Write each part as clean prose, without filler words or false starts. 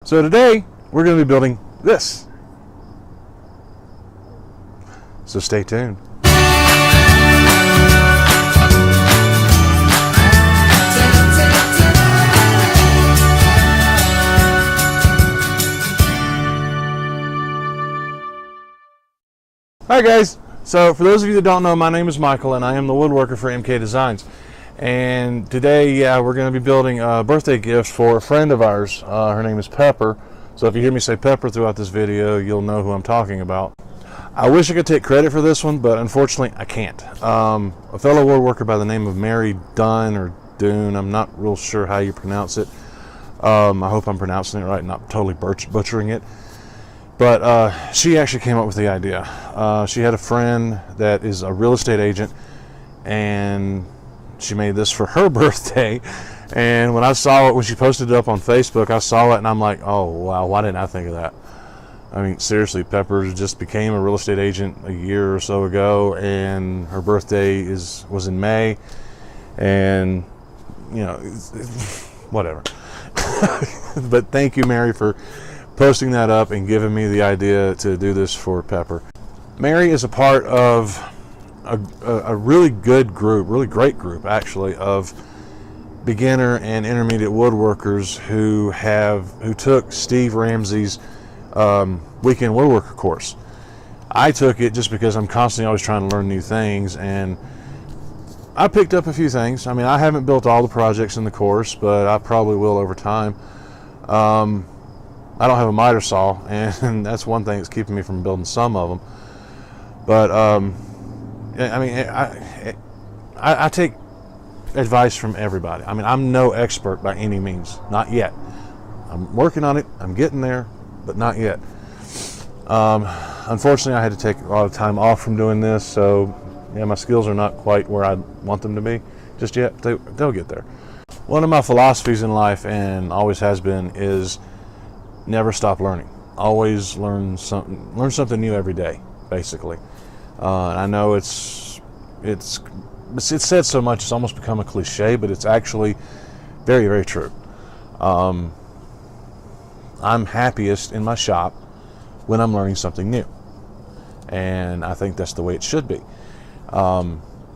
So today we're going to be building this. So stay tuned. Hi guys, so for those of you that don't know, my name is Michael and I am the woodworker for MK Designs. And today, we're going to be building a birthday gift for a friend of ours. Her name is Pepper. So if you hear me say Pepper throughout this video, you'll know who I'm talking about. I wish I could take credit for this one, but unfortunately I can't. A fellow woodworker by the name of Mary Dunn or Dune, I'm not real sure how you pronounce it. I hope I'm pronouncing it right, not totally butchering it. But she actually came up with the idea. She had a friend that is a real estate agent, and she made this for her birthday. And when I saw it, when she posted it up on Facebook, I saw it and I'm like, oh wow, why didn't I think of that? I mean, seriously, Pepper just became a real estate agent a year or so ago, and her birthday was in May, and you know, whatever. But thank you, Mary, for posting that up and giving me the idea to do this for Pepper. Mary is a part of a really good group, really great group actually, of beginner and intermediate woodworkers who took Steve Ramsey's weekend woodworker course. I took it just because I'm constantly always trying to learn new things, and I picked up a few things. I mean, I haven't built all the projects in the course, but I probably will over time. I don't have a miter saw, and that's one thing that's keeping me from building some of them. But I mean, I take advice from everybody. I mean, I'm no expert by any means, not yet. I'm working on it. I'm getting there, but not yet. Unfortunately, I had to take a lot of time off from doing this, so yeah, my skills are not quite where I want them to be just yet. They'll get there. One of my philosophies in life, and always has been, is never stop learning. Always learn something new every day, basically. And I know it's said so much it's almost become a cliche, but it's actually very, very true. I'm happiest in my shop when I'm learning something new, and I think that's the way it should be.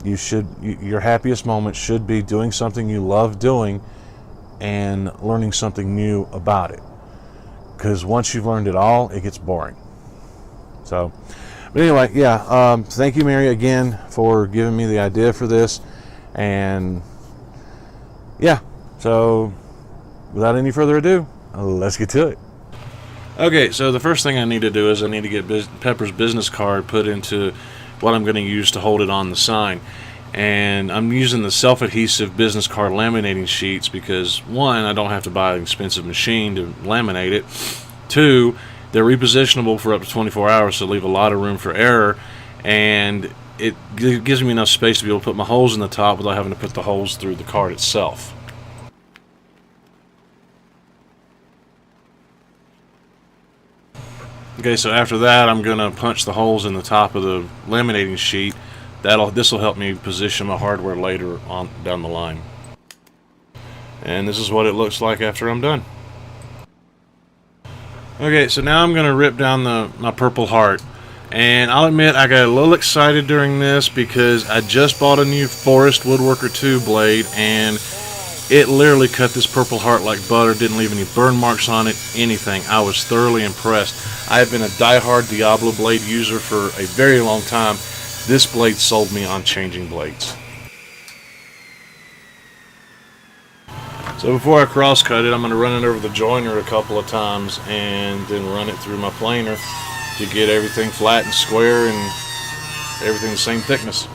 Your happiest moment should be doing something you love doing and learning something new about it. Because once you've learned it all, it gets boring. So, but anyway, yeah, thank you, Mary, again for giving me the idea for this. And yeah, so without any further ado, let's get to it. Okay, so the first thing I need to do is I need to get Pepper's business card put into what I'm going to use to hold it on the sign. And I'm using the self-adhesive business card laminating sheets because, one, I don't have to buy an expensive machine to laminate it. Two, they're repositionable for up to 24 hours, so leave a lot of room for error, and it gives me enough space to be able to put my holes in the top without having to put the holes through the card itself. Okay, so after that, I'm going to punch the holes in the top of the laminating sheet. This will help me position my hardware later on down the line. And this is what it looks like after I'm done. Okay, so now I'm going to rip down my Purple Heart. And I'll admit I got a little excited during this because I just bought a new Forest Woodworker 2 blade, and it literally cut this Purple Heart like butter, didn't leave any burn marks on it, anything. I was thoroughly impressed. I have been a die-hard Diablo blade user for a very long time. This blade sold me on changing blades. So before I cross cut it, I'm going to run it over the joiner a couple of times and then run it through my planer to get everything flat and square and everything the same thickness.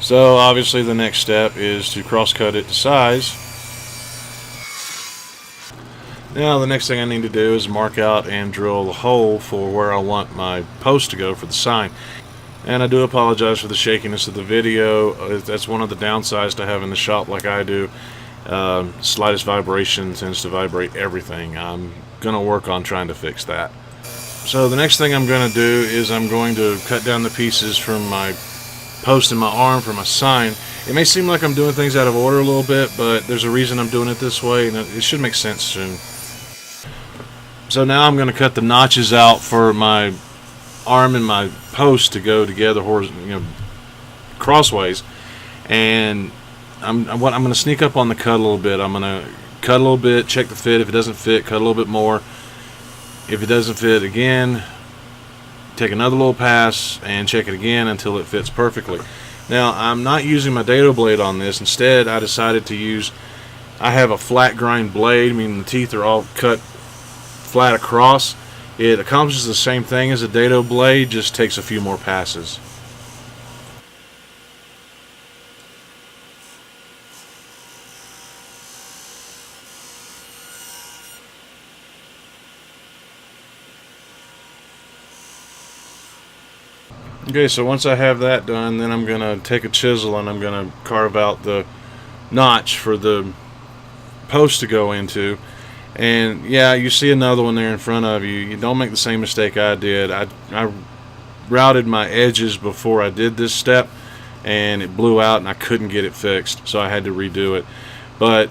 So obviously the next step is to cross cut it to size. Now the next thing I need to do is mark out and drill the hole for where I want my post to go for the sign. And I do apologize for the shakiness of the video. That's one of the downsides to having the shop like I do. Slightest vibration tends to vibrate everything. I'm going to work on trying to fix that. So the next thing I'm going to do is I'm going to cut down the pieces from my post and my arm for my sign. It may seem like I'm doing things out of order a little bit, but there's a reason I'm doing it this way, and it should make sense soon. So now I'm going to cut the notches out for my arm and my post to go together, crossways. And I'm going to sneak up on the cut a little bit. I'm going to cut a little bit, check the fit. If it doesn't fit, cut a little bit more. If it doesn't fit again, take another little pass and check it again until it fits perfectly. Now, I'm not using my dado blade on this. Instead, I decided to use, I have a flat grind blade, meaning the teeth are all cut flat across. It accomplishes the same thing as a dado blade, just takes a few more passes. Okay, so once I have that done, then I'm going to take a chisel and I'm going to carve out the notch for the post to go into. And yeah, you see another one there in front of you. You don't make the same mistake I did. I routed my edges before I did this step, and it blew out and I couldn't get it fixed, so I had to redo it. But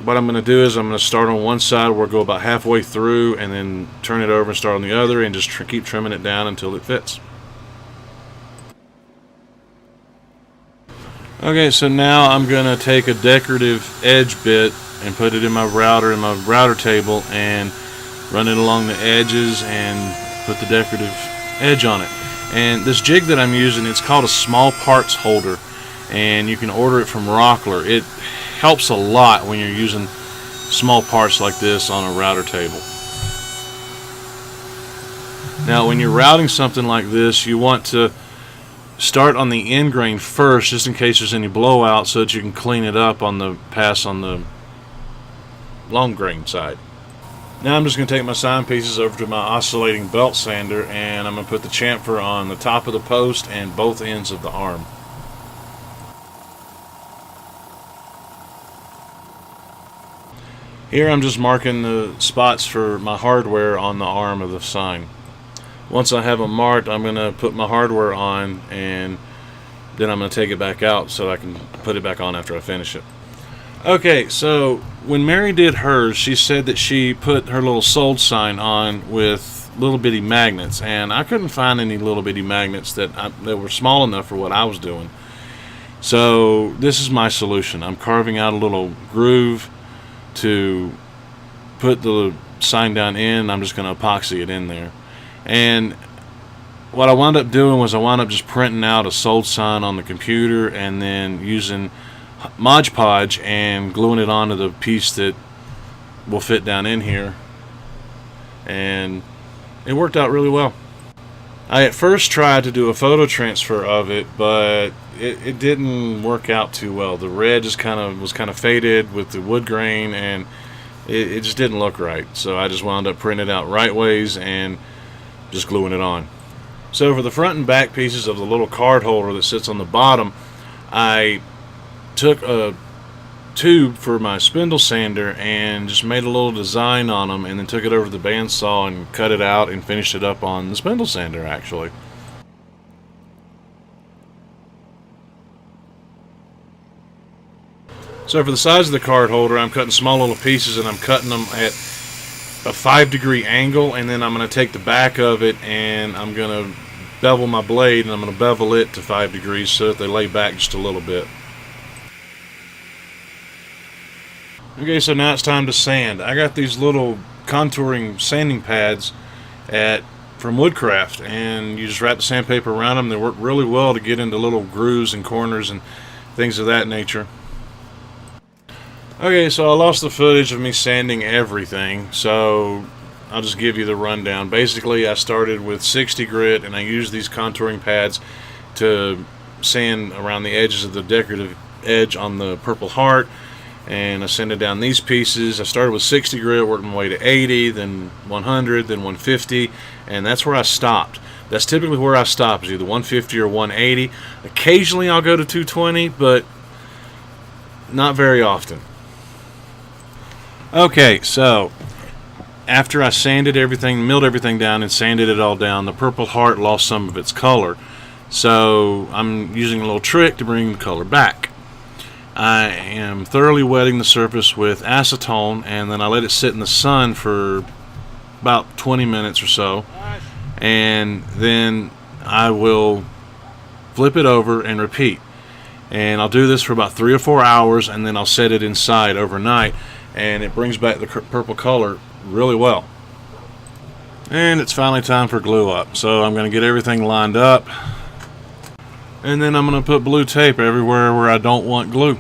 what I'm going to do is I'm going to start on one side where I go about halfway through, and then turn it over and start on the other, and just keep trimming it down until it fits. Okay, so now I'm going to take a decorative edge bit and put it in my router table, and run it along the edges and put the decorative edge on it. And this jig that I'm using, it's called a small parts holder, and you can order it from Rockler. It helps a lot when you're using small parts like this on a router table. Now, when you're routing something like this, you want to start on the end grain first, just in case there's any blowout, so that you can clean it up on the pass on the long grain side. Now I'm just going to take my sign pieces over to my oscillating belt sander, and I'm going to put the chamfer on the top of the post and both ends of the arm. Here I'm just marking the spots for my hardware on the arm of the sign. Once I have them marked, I'm going to put my hardware on, and then I'm going to take it back out so I can put it back on after I finish it. Okay, so when Mary did hers, she said that she put her little sold sign on with little bitty magnets, and I couldn't find any little bitty magnets that were small enough for what I was doing. So this is my solution. I'm carving out a little groove to put the sign down in, and I'm just going to epoxy it in there. And what I wound up doing was I wound up just printing out a sold sign on the computer, and then using Mod Podge and gluing it onto the piece that will fit down in here, and it worked out really well. I at first tried to do a photo transfer of it, but it didn't work out too well. The red just was kind of faded with the wood grain, and it just didn't look right. So I just wound up printing it out right ways and just gluing it on. So for the front and back pieces of the little card holder that sits on the bottom, I took a tube for my spindle sander and just made a little design on them, and then took it over to the bandsaw and cut it out and finished it up on the spindle sander actually. So for the size of the card holder, I'm cutting small little pieces, and I'm cutting them at a 5-degree angle, and then I'm going to take the back of it and I'm going to bevel my blade, and I'm going to bevel it to 5 degrees so that they lay back just a little bit. Okay, so now it's time to sand. I got these little contouring sanding pads from Woodcraft, and you just wrap the sandpaper around them. They work really well to get into little grooves and corners and things of that nature. Okay, so I lost the footage of me sanding everything, so I'll just give you the rundown. Basically, I started with 60 grit, and I used these contouring pads to sand around the edges of the decorative edge on the Purple Heart, and I sanded down these pieces. I started with 60 grit, worked my way to 80, then 100, then 150, and that's where I stopped. That's typically where I stop, is either 150 or 180. Occasionally I'll go to 220, but not very often. Okay, so after I sanded everything, milled everything down and sanded it all down, the Purple Heart lost some of its color. So I'm using a little trick to bring the color back. I am thoroughly wetting the surface with acetone, and then I let it sit in the sun for about 20 minutes or so, and then I will flip it over and repeat. And I'll do this for about 3 or 4 hours, and then I'll set it inside overnight, and it brings back the purple color really well. And it's finally time for glue up. So I'm going to get everything lined up, and then I'm going to put blue tape everywhere where I don't want glue.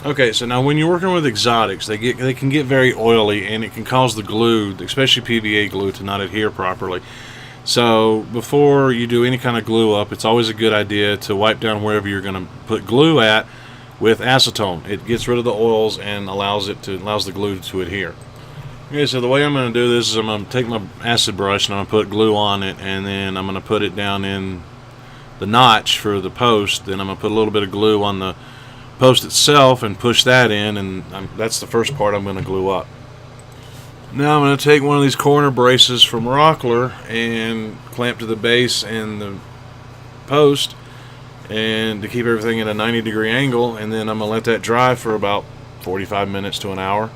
Okay, so now when you're working with exotics, they can get very oily, and it can cause the glue, especially PVA glue, to not adhere properly. So before you do any kind of glue up, it's always a good idea to wipe down wherever you're going to put glue at with acetone. It gets rid of the oils and allows the glue to adhere. Okay, so the way I'm going to do this is I'm going to take my acid brush and I'm going to put glue on it, and then I'm going to put it down in the notch for the post. Then I'm going to put a little bit of glue on the post itself and push that in, and that's the first part I'm going to glue up. Now I'm going to take one of these corner braces from Rockler and clamp to the base and the post, and to keep everything at a 90-degree angle, and then I'm going to let that dry for about 45 minutes to an hour.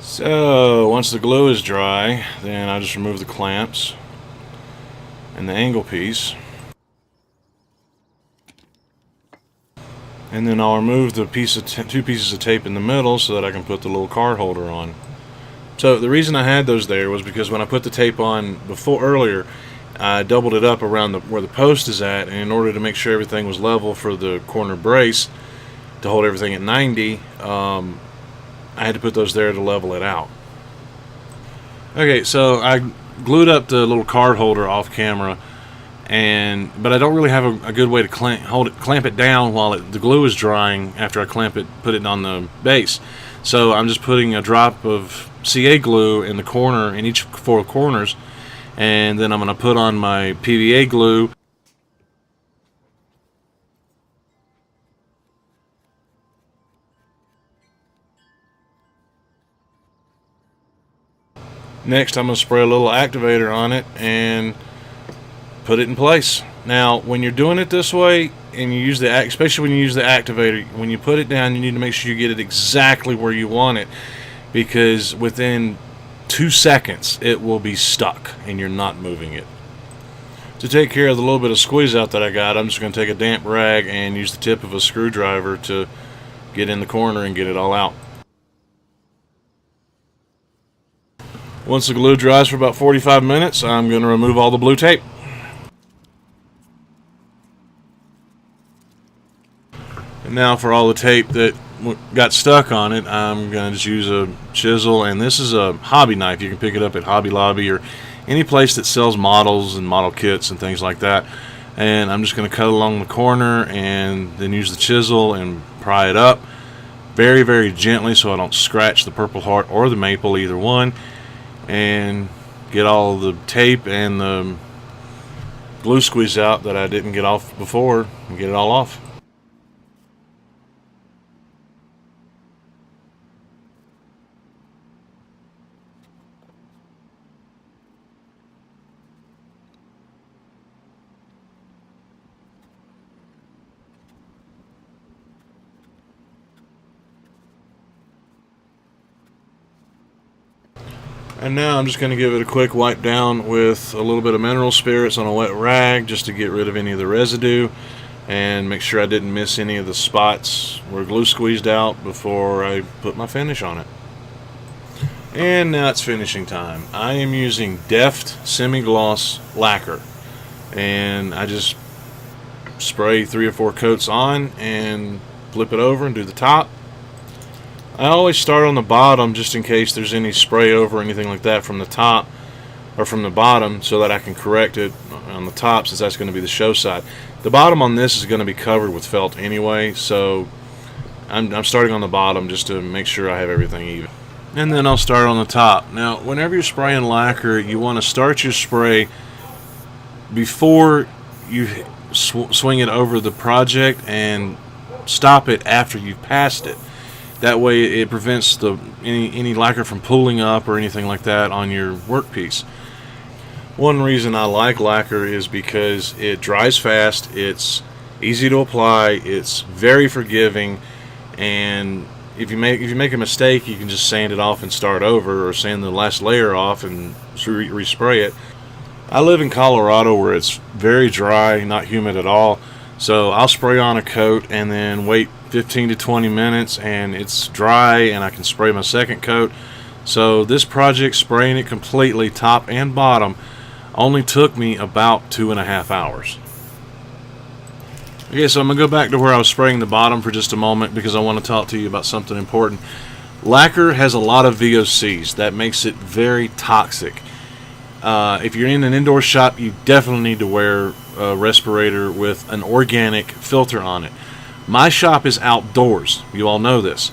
So once the glue is dry, then I just remove the clamps and the angle piece, and then I'll remove the two pieces of tape in the middle so that I can put the little card holder on. So the reason I had those there was because when I put the tape on earlier, I doubled it up around where the post is at, and in order to make sure everything was level for the corner brace to hold everything at 90, I had to put those there to level it out. Okay, so I glued up the little card holder off camera, but I don't really have a good way to clamp it down while the glue is drying after I put it on the base. So I'm just putting a drop of CA glue in each 4 corners, and then I'm going to put on my PVA glue. Next, I'm going to spray a little activator on it and put it in place. Now, when you're doing it this way, and you use especially when you use the activator, when you put it down, you need to make sure you get it exactly where you want it, because within 2 seconds it will be stuck and you're not moving it. To take care of the little bit of squeeze out that I got, I'm just going to take a damp rag and use the tip of a screwdriver to get in the corner and get it all out. Once the glue dries for about 45 minutes, I'm going to remove all the blue tape. And now for all the tape that got stuck on it, I'm going to just use a chisel, and this is a hobby knife. You can pick it up at Hobby Lobby or any place that sells models and model kits and things like that. And I'm just going to cut along the corner and then use the chisel and pry it up very, very gently so I don't scratch the Purple Heart or the maple, either one, and get all the tape and the glue squeeze out that I didn't get off before, and get it all off. And now I'm just going to give it a quick wipe down with a little bit of mineral spirits on a wet rag just to get rid of any of the residue and make sure I didn't miss any of the spots where glue squeezed out before I put my finish on it. And now it's finishing time. I am using Deft semi-gloss lacquer, and I just spray 3 or 4 coats on and flip it over and do the top. I always start on the bottom just in case there's any spray over or anything like that from the top or from the bottom, so that I can correct it on the top, since that's going to be the show side. The bottom on this is going to be covered with felt anyway, so I'm starting on the bottom just to make sure I have everything even. And then I'll start on the top. Now, whenever you're spraying lacquer, you want to start your spray before you swing it over the project and stop it after you've passed it. That way it prevents any lacquer from pooling up or anything like that on your workpiece. One reason I like lacquer is because it dries fast, it's easy to apply, it's very forgiving, and if you make a mistake, you can just sand it off and start over, or sand the last layer off and respray it. I live in Colorado where it's very dry, not humid at all, so I'll spray on a coat and then wait 15 to 20 minutes and it's dry and I can spray my second coat. So this project, spraying it completely top and bottom, only took me about 2.5 hours. Okay, so I'm going to go back to where I was spraying the bottom for just a moment because I want to talk to you about something important. Lacquer has a lot of VOCs. That makes it very toxic. If you're in an indoor shop, you definitely need to wear a respirator with an organic filter on it. My shop is outdoors. You all know this.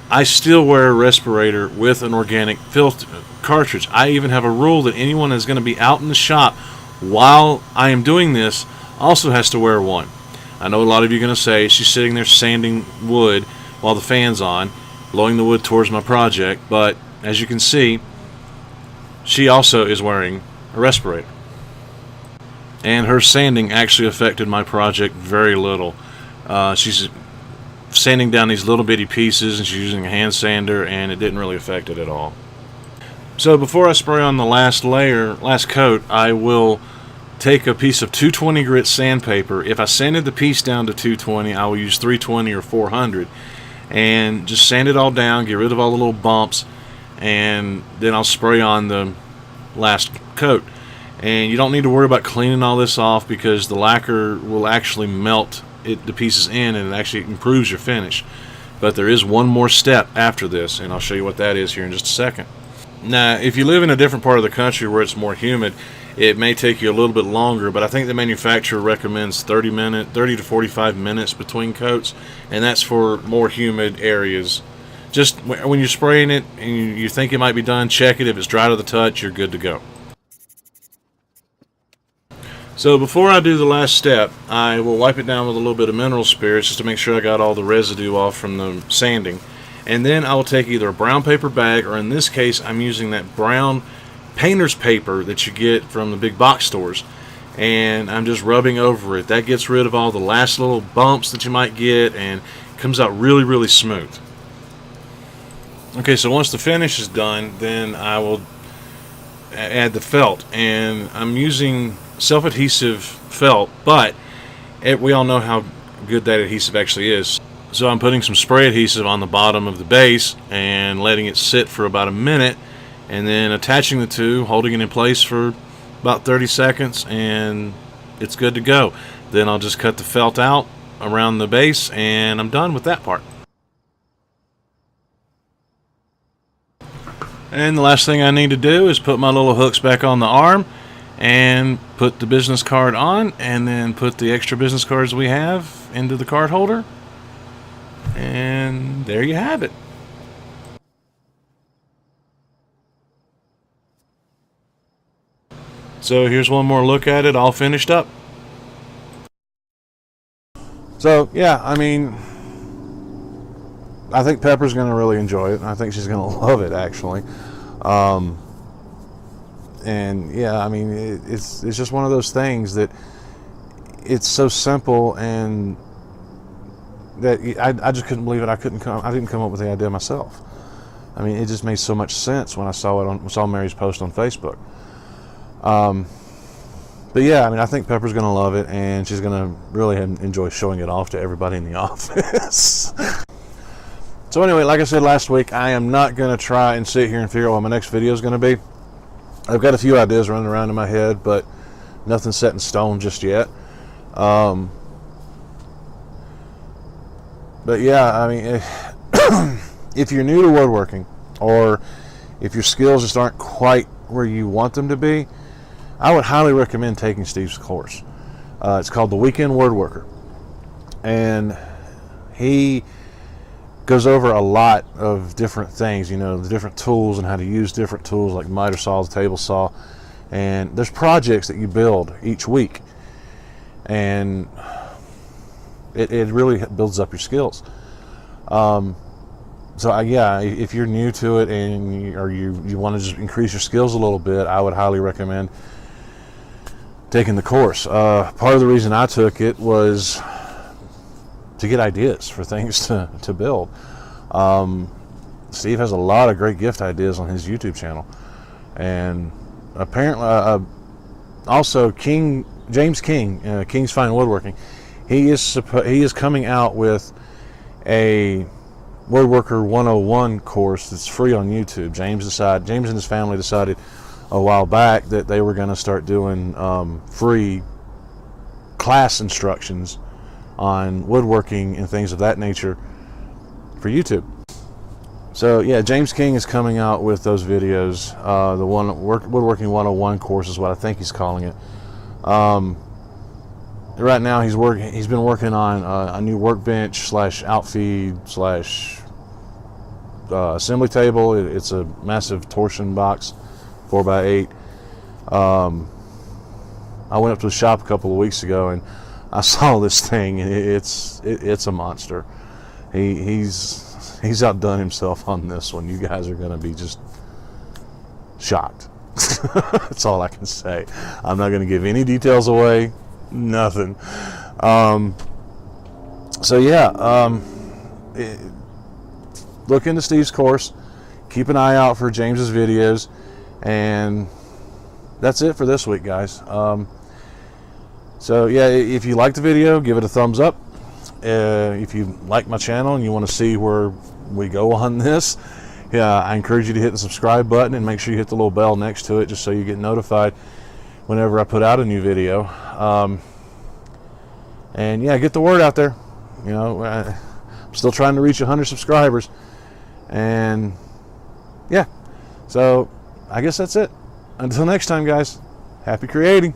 I still wear a respirator with an organic filter cartridge. I even have a rule that anyone that's going to be out in the shop while I am doing this also has to wear one. I know a lot of you are going to say she's sitting there sanding wood while the fan's on, blowing the wood towards my project, but as you can see, she also is wearing a respirator. And her sanding actually affected my project very little. She's sanding down these little bitty pieces and she's using a hand sander, and it didn't really affect it at all. So before I spray on the last coat, I will take a piece of 220 grit sandpaper. If I sanded the piece down to 220, I will use 320 or 400 and just sand it all down, get rid of all the little bumps, and then I'll spray on the last coat. And you don't need to worry about cleaning all this off because the lacquer will actually melt the pieces in, and it actually improves your finish. But there is one more step after this, and I'll show you what that is here in just a second. Now, if you live in a different part of the country where it's more humid, it may take you a little bit longer, but I think the manufacturer recommends 30 to 45 minutes between coats, and that's for more humid areas. Just when you're spraying it and you think it might be done, check it. If it's dry to the touch, you're good to go. So before I do the last step, I will wipe it down with a little bit of mineral spirits just to make sure I got all the residue off from the sanding. And then I will take either a brown paper bag, or in this case I'm using that brown painter's paper that you get from the big box stores, and I'm just rubbing over it. That gets rid of all the last little bumps that you might get and comes out really, really smooth. Okay, so once the finish is done, then I will add the felt, and I'm using self-adhesive felt, but we all know how good that adhesive actually is. So I'm putting some spray adhesive on the bottom of the base and letting it sit for about a minute, and then attaching the two, holding it in place for about 30 seconds, and it's good to go. Then I'll just cut the felt out around the base, and I'm done with that part. And the last thing I need to do is put my little hooks back on the arm and put the business card on, and then put the extra business cards we have into the card holder, and there you have it. So here's one more look at it all finished up. So yeah, I mean, I think Pepper's going to really enjoy it. I think she's going to love it, actually. And yeah, I mean, it's just one of those things that it's so simple, and that I just couldn't believe it. I didn't come up with the idea myself. I mean, it just made so much sense when I saw Mary's post on Facebook. But yeah, I mean, I think Pepper's going to love it, and she's going to really enjoy showing it off to everybody in the office. So anyway, like I said last week, I am not going to try and sit here and figure out what my next video is going to be. I've got a few ideas running around in my head, but nothing set in stone just yet. But yeah, I mean, if you're new to woodworking, or if your skills just aren't quite where you want them to be, I would highly recommend taking Steve's course. It's called the Weekend Woodworker, and he goes over a lot of different things, you know, the different tools and how to use different tools like miter saw, table saw, and there's projects that you build each week, and it really builds up your skills. So yeah, if you're new to it and you want to just increase your skills a little bit, I would highly recommend taking the course. Part of the reason I took it was to get ideas for things to build. Steve has a lot of great gift ideas on his YouTube channel, and apparently also James King, King's Fine Woodworking, he is coming out with a Woodworker 101 course that's free on YouTube. James and his family decided a while back that they were going to start doing free class instructions on woodworking and things of that nature for YouTube. So yeah, James King is coming out with those videos. The Woodworking 101 course is what I think he's calling it. Right now he's been working on a new workbench / outfeed / assembly table. It's a massive torsion box, 4x8. I went up to the shop a couple of weeks ago and I saw this thing, and it's a monster. He's outdone himself on this one. You guys are going to be just shocked. That's all I can say. I'm not going to give any details away. Nothing. So yeah, look into Steve's course. Keep an eye out for James's videos, and that's it for this week, guys. So yeah, if you like the video, give it a thumbs up. If you like my channel and you want to see where we go on this, yeah, I encourage you to hit the subscribe button and make sure you hit the little bell next to it, just so you get notified whenever I put out a new video. And yeah, get the word out there. You know, I'm still trying to reach 100 subscribers, and yeah, so I guess that's it. Until next time, guys, happy creating.